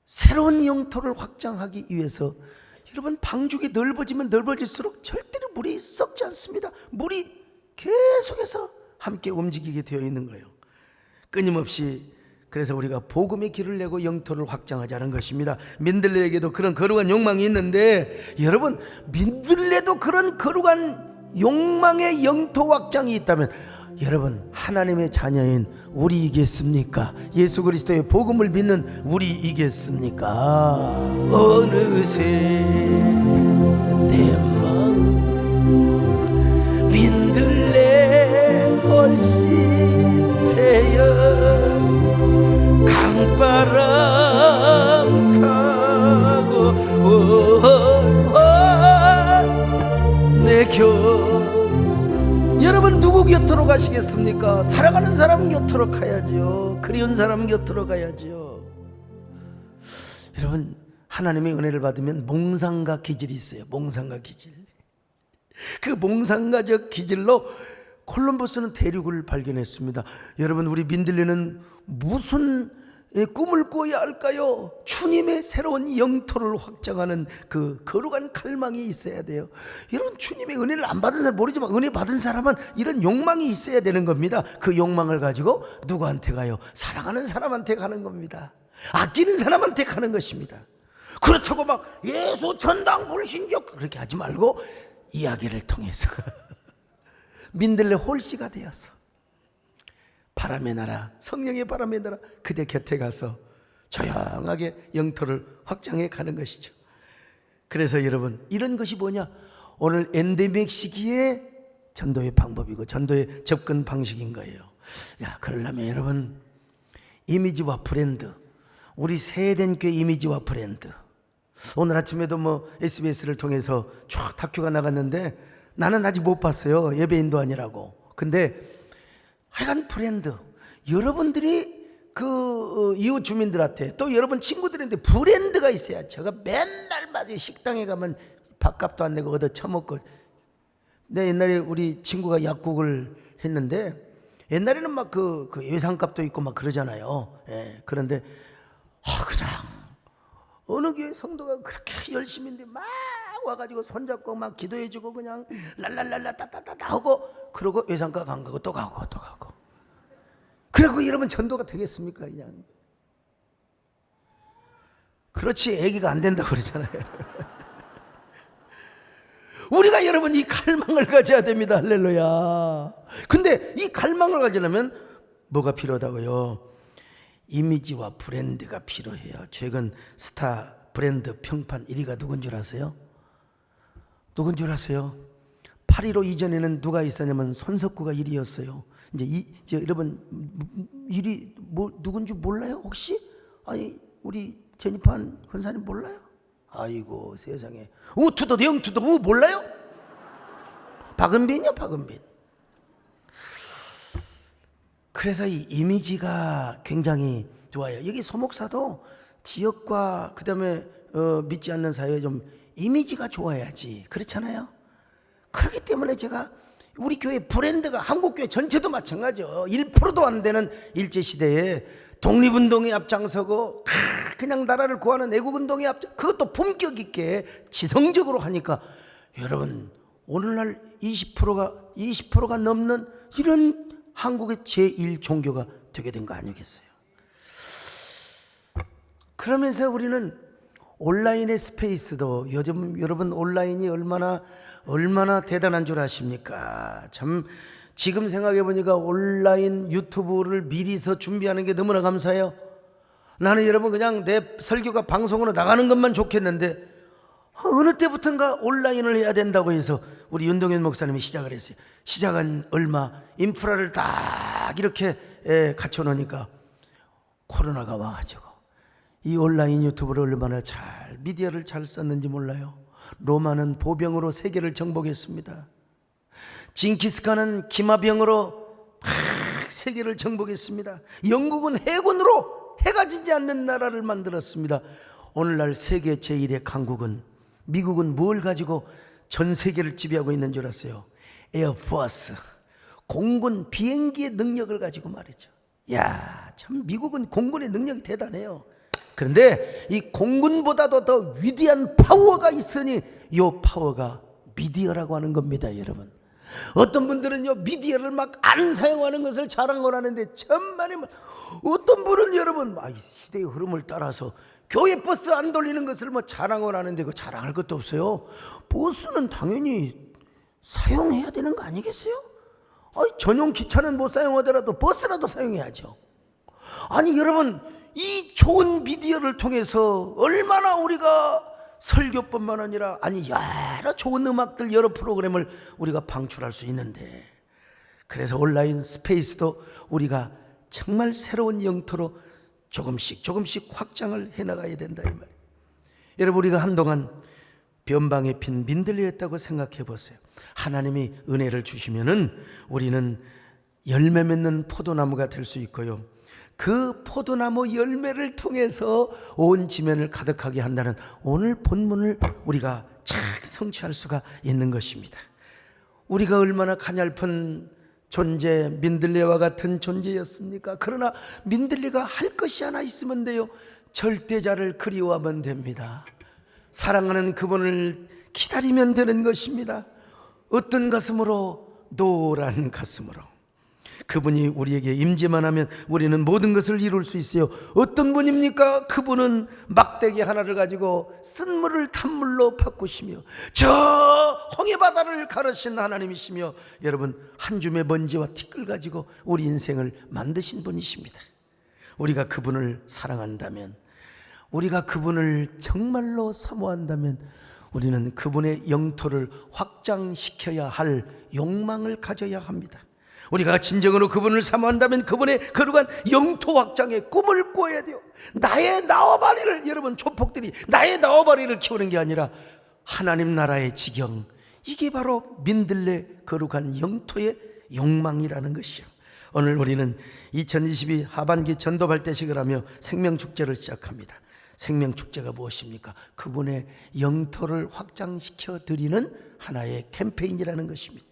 [SPEAKER 1] 새로운 영토를 확장하기 위해서, 여러분 방죽이 넓어지면 넓어질수록 절대로 물이 썩지 않습니다. 물이 계속해서 함께 움직이게 되어 있는 거예요. 끊임없이. 그래서 우리가 복음의 길을 내고 영토를 확장하자는 것입니다. 민들레에게도 그런 거룩한 욕망이 있는데, 여러분 민들레도 그런 거룩한 욕망의 영토 확장이 있다면, 여러분 하나님의 자녀인 우리이겠습니까? 예수 그리스도의 복음을 믿는 우리이겠습니까? 어느새 내 마음 민들레 훨씬 되어 강바람 타고 내 곁. 여러분 누구 곁으로 가시겠습니까? 사랑하는 사람 곁으로 가야죠. 그리운 사람 곁으로 가야죠. 여러분 하나님의 은혜를 받으면 몽상가 기질이 있어요. 몽상가 기질. 그 몽상가적 기질로 콜럼버스는 대륙을 발견했습니다. 여러분 우리 민들레는 무슨 꿈을 꿔야 할까요? 주님의 새로운 영토를 확장하는 그 거룩한 갈망이 있어야 돼요. 여러분 주님의 은혜를 안 받은 사람 모르지만, 은혜 받은 사람은 이런 욕망이 있어야 되는 겁니다. 그 욕망을 가지고 누구한테 가요? 사랑하는 사람한테 가는 겁니다. 아끼는 사람한테 가는 것입니다. 그렇다고 막 예수 천당 불신격 그렇게 하지 말고, 이야기를 통해서 민들레 홀씨가 되어서 바람의 나라, 성령의 바람의 나라 그대 곁에 가서 조용하게 영토를 확장해 가는 것이죠. 그래서 여러분 이런 것이 뭐냐? 오늘 엔데믹 시기에 전도의 방법이고 전도의 접근 방식인 거예요. 그러려면 여러분 이미지와 브랜드, 우리 세된 교회 이미지와 브랜드. 오늘 아침에도 뭐 SBS를 통해서 쫙 다큐가 나갔는데, 나는 아직 못 봤어요. 예배인도 아니라고. 근데 하여간 브랜드, 여러분들이 그 이웃 주민들한테 또 여러분 친구들한테 브랜드가 있어야. 제가 맨날 맞아요. 식당에 가면 밥값도 안 내고 얻어 처먹고. 내 옛날에 우리 친구가 약국을 했는데, 옛날에는 막 그 예상값도 있고 막 그러잖아요. 예, 그런데 그냥 어느 교회 성도가 그렇게 열심히인데 막 와가지고 손잡고 막 기도해주고 그냥 랄랄랄라 따따따따 하고, 그러고 예상값 안 가고 또 가고 또 가고. 그리고 여러분 전도가 되겠습니까? 그냥 그렇지, 애기가 안 된다고 그러잖아요. 우리가 여러분 이 갈망을 가져야 됩니다. 할렐루야. 근데 이 갈망을 가지려면 뭐가 필요하다고요? 이미지와 브랜드가 필요해요. 최근 스타 브랜드 평판 1위가 누군 줄 아세요? 누군 줄 아세요? 8.15 이전에는 누가 있었냐면 손석구가 1위였어요. 이제 여러분 1위 누군지 몰라요? 혹시? 아니 우리 제니판 권사님 몰라요? 아이고 세상에. 우투도 영투도 몰라요? 박은빈이요, 박은빈. 그래서 이 이미지가 굉장히 좋아요. 여기 소목사도 지역과 그다음에 믿지 않는 사회에 좀 이미지가 좋아야지, 그렇잖아요. 그렇기 때문에 제가 우리 교회 브랜드가 한국교회 전체도 마찬가지죠. 1%도 안 되는 일제시대에 독립운동에 앞장서고 그냥 나라를 구하는 애국운동에 그것도 품격 있게 지성적으로 하니까 여러분 오늘날 20%가 넘는 이런 한국의 제1종교가 되게 된 거 아니겠어요? 그러면서 우리는 온라인의 스페이스도 요즘 여러분 온라인이 얼마나 대단한 줄 아십니까? 참 지금 생각해 보니까 온라인 유튜브를 미리서 준비하는 게 너무나 감사해요. 나는 여러분 그냥 내 설교가 방송으로 나가는 것만 좋겠는데 어느 때부턴가 온라인을 해야 된다고 해서 우리 윤동현 목사님이 시작을 했어요. 시작한 얼마 인프라를 딱 이렇게 갖춰 놓으니까 코로나가 와가지고 이 온라인 유튜브를 얼마나 미디어를 잘 썼는지 몰라요. 로마는 보병으로 세계를 정복했습니다. 징기스칸은 기마병으로 세계를 정복했습니다. 영국은 해군으로 해가 지지 않는 나라를 만들었습니다. 오늘날 세계 제1의 강국은 미국은 뭘 가지고 전 세계를 지배하고 있는 줄 아세요? 에어포스, 공군 비행기의 능력을 가지고 말이죠. 야, 참 미국은 공군의 능력이 대단해요. 그런데 이 공군보다도 더 위대한 파워가 있으니 이 파워가 미디어라고 하는 겁니다, 여러분. 어떤 분들은요 미디어를 막 안 사용하는 것을 자랑을 하는데 천만에 어떤 분은 여러분 시대의 흐름을 따라서 교회 버스 안 돌리는 것을 자랑을 하는데 그 자랑할 것도 없어요. 버스는 당연히 사용해야 되는 거 아니겠어요? 전용 기차는 못 사용하더라도 버스라도 사용해야죠. 아니 여러분 이 좋은 미디어를 통해서 얼마나 우리가 설교뿐만 아니라 여러 좋은 음악들 여러 프로그램을 우리가 방출할 수 있는데 그래서 온라인 스페이스도 우리가 정말 새로운 영토로 조금씩 확장을 해나가야 된다 이 말이에요. 여러분 우리가 한동안 변방에 핀 민들레였다고 생각해 보세요. 하나님이 은혜를 주시면은 우리는 열매 맺는 포도나무가 될 수 있고요. 그 포도나무 열매를 통해서 온 지면을 가득하게 한다는 오늘 본문을 우리가 착 성취할 수가 있는 것입니다. 우리가 얼마나 가냘픈 존재, 민들레와 같은 존재였습니까? 그러나 민들레가 할 것이 하나 있으면 돼요. 절대자를 그리워하면 됩니다. 사랑하는 그분을 기다리면 되는 것입니다. 어떤 가슴으로? 노란 가슴으로. 그분이 우리에게 임재만 하면 우리는 모든 것을 이룰 수 있어요. 어떤 분입니까? 그분은 막대기 하나를 가지고 쓴물을 탄물로 바꾸시며 저 홍해바다를 가르신 하나님이시며 여러분 한 줌의 먼지와 티끌 가지고 우리 인생을 만드신 분이십니다. 우리가 그분을 사랑한다면, 우리가 그분을 정말로 사모한다면 우리는 그분의 영토를 확장시켜야 할 욕망을 가져야 합니다. 우리가 진정으로 그분을 사모한다면 그분의 거룩한 영토 확장의 꿈을 꿔야 돼요. 나의 나와바리를, 여러분 조폭들이 나의 나와바리를 키우는 게 아니라 하나님 나라의 지경, 이게 바로 민들레 거룩한 영토의 욕망이라는 것이요. 오늘 우리는 2022 하반기 전도발대식을 하며 생명축제를 시작합니다. 생명축제가 무엇입니까? 그분의 영토를 확장시켜 드리는 하나의 캠페인이라는 것입니다.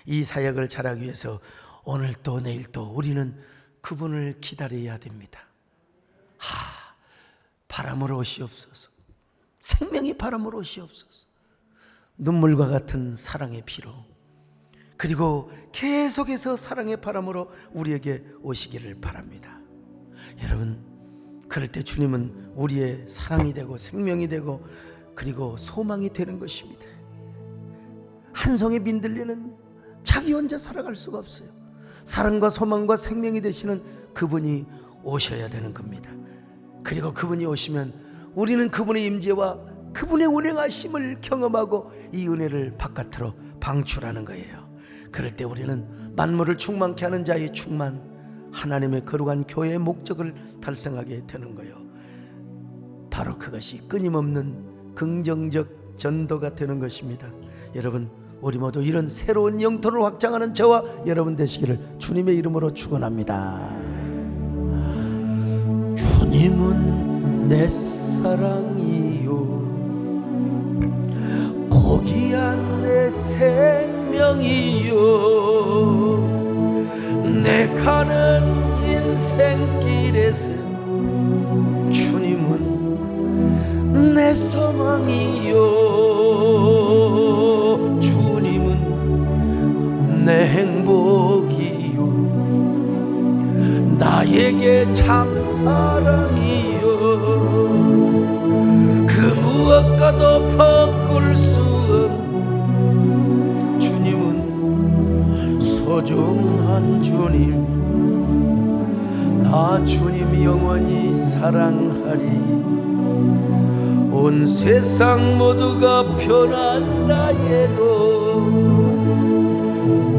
[SPEAKER 1] 이 사역을 잘하기 위해서 오늘 또 내일 또 우리는 그분을 기다려야 됩니다. 바람으로 오시옵소서. 생명이 바람으로 오시옵소서. 눈물과 같은 사랑의 피로, 그리고 계속해서 사랑의 바람으로 우리에게 오시기를 바랍니다. 여러분, 그럴 때 주님은 우리의 사랑이 되고 생명이 되고 그리고 소망이 되는 것입니다. 한 송이 민들레는 자기 혼자 살아갈 수가 없어요. 사랑과 소망과 생명이 되시는 그분이 오셔야 되는 겁니다. 그리고 그분이 오시면 우리는 그분의 임재와 그분의 운행하심을 경험하고 이 은혜를 바깥으로 방출하는 거예요. 그럴 때 우리는 만물을 충만케 하는 자의 충만, 하나님의 거룩한 교회의 목적을 달성하게 되는 거예요. 바로 그것이 끊임없는 긍정적 전도가 되는 것입니다. 여러분, 우리 모두 이런 새로운 영토를 확장하는 저와 여러분 되시기를 주님의 이름으로 축원합니다. 주님은 내 사랑이요 고귀한 내 생명이요 내 가는 인생길에서 주님은 내 소망이요 주님은 내 행복이요 나에게 참 사랑이요 그 무엇과도 바꿀 수 없는 주님은 소중한 주님 나 주님 영원히 사랑하리 온 세상 모두가 변한다 해도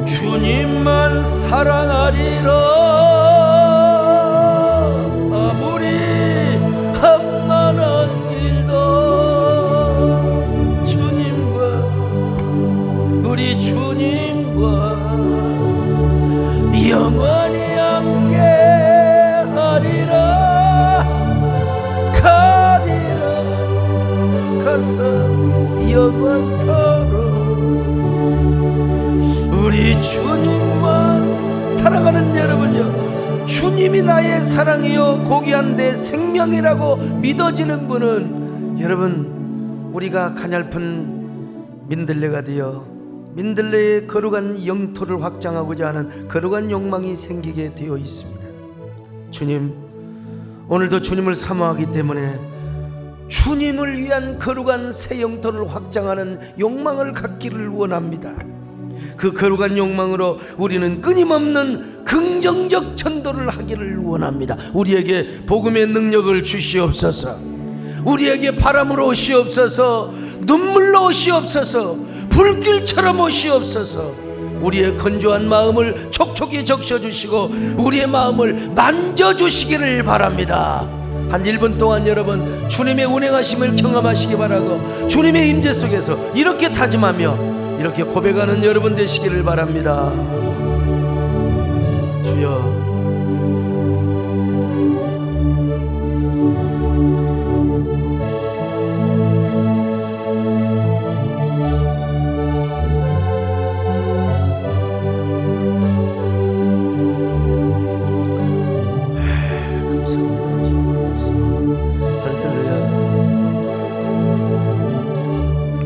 [SPEAKER 1] 주님만 사랑하리라 아무리 험난한 길도 주님과 우리 주님과 영원히 함께 하리라 가리라 가서 영원토록 우리 주님만 사랑하는 여러분요 주님이 나의 사랑이요 고귀한 내 생명이라고 믿어지는 분은 여러분 우리가 가냘픈 민들레가 되어 민들레의 거룩한 영토를 확장하고자 하는 거룩한 욕망이 생기게 되어 있습니다. 주님 오늘도 주님을 사모하기 때문에 주님을 위한 거룩한 새 영토를 확장하는 욕망을 갖기를 원합니다. 그 거룩한 욕망으로 우리는 끊임없는 긍정적 전도를 하기를 원합니다. 우리에게 복음의 능력을 주시옵소서 우리에게 바람으로 오시옵소서 눈물로 오시옵소서 불길처럼 오시옵소서 우리의 건조한 마음을 촉촉히 적셔주시고 우리의 마음을 만져주시기를 바랍니다. 한 1분 동안 여러분 주님의 운행하심을 경험하시기 바라고 주님의 임재 속에서 이렇게 다짐하며 이렇게 고백하는 여러분 되시기를 바랍니다. 주여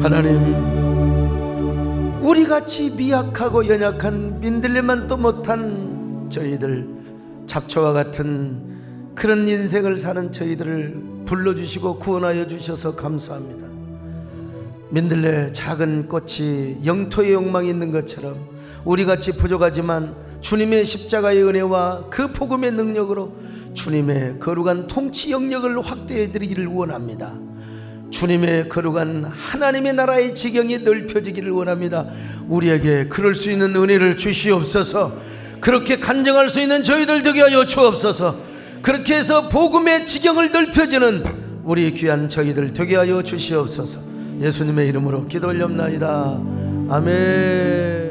[SPEAKER 1] 하나님 우리같이 미약하고 연약한 민들레만도 못한 저희들 잡초와 같은 그런 인생을 사는 저희들을 불러주시고 구원하여 주셔서 감사합니다. 민들레 작은 꽃이 영토의 욕망이 있는 것처럼 우리같이 부족하지만 주님의 십자가의 은혜와 그 복음의 능력으로 주님의 거룩한 통치 영역을 확대해 드리기를 원합니다. 주님의 거룩한 하나님의 나라의 지경이 넓혀지기를 원합니다. 우리에게 그럴 수 있는 은혜를 주시옵소서. 그렇게 간증할 수 있는 저희들 되게 하여 주옵소서. 그렇게 해서 복음의 지경을 넓혀지는 우리 귀한 저희들 되게 하여 주시옵소서. 예수님의 이름으로 기도 올렵나이다. 아멘.